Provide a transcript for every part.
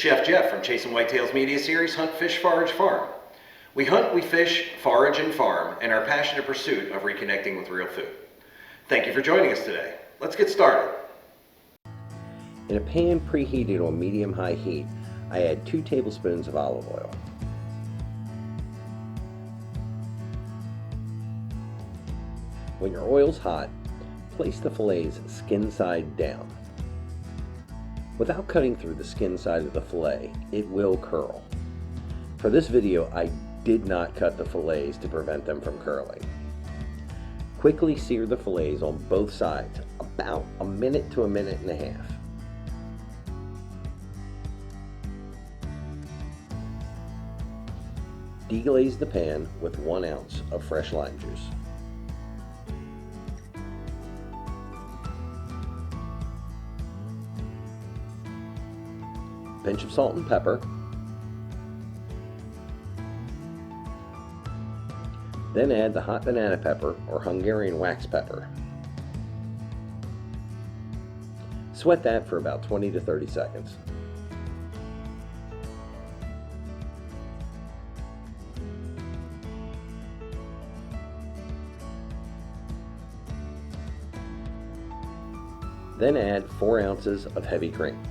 Chef Jeff from Chasin Whitetails Media Series Hunt, Fish, Forage, Farm. We hunt, we fish, forage, and farm in our passionate pursuit of reconnecting with real food. Thank you for joining us today. Let's get started. In a pan preheated on medium-high heat, I add 2 tablespoons of olive oil. When your oil's hot, place the fillets skin side down. Without cutting through the skin side of the fillet, it will curl. For this video, I did not cut the fillets to prevent them from curling. Quickly sear the fillets on both sides, about a minute to a minute and a half. Deglaze the pan with 1 ounce of fresh lime juice. Pinch of salt and pepper. Then add the hot banana pepper or Hungarian wax pepper. Sweat that for about 20 to 30 seconds. Then add 4 ounces of heavy cream.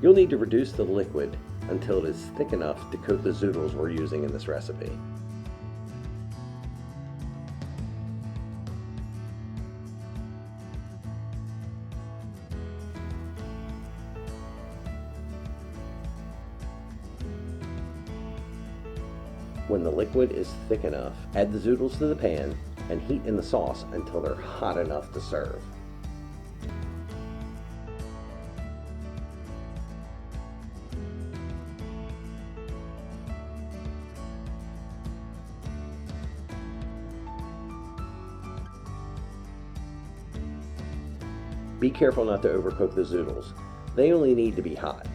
You'll need to reduce the liquid until it is thick enough to coat the zoodles we're using in this recipe. When the liquid is thick enough, add the zoodles to the pan and heat in the sauce until they're hot enough to serve. Be careful not to overcook the zoodles. They only need to be hot.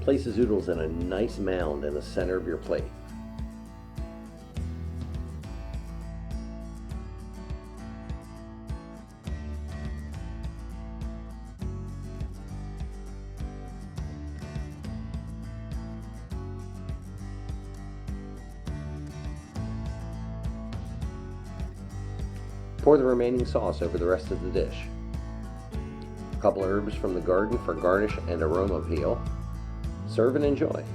Place the zoodles in a nice mound in the center of your plate. Pour the remaining sauce over the rest of the dish. A couple herbs from the garden for garnish and aroma appeal. Serve and enjoy.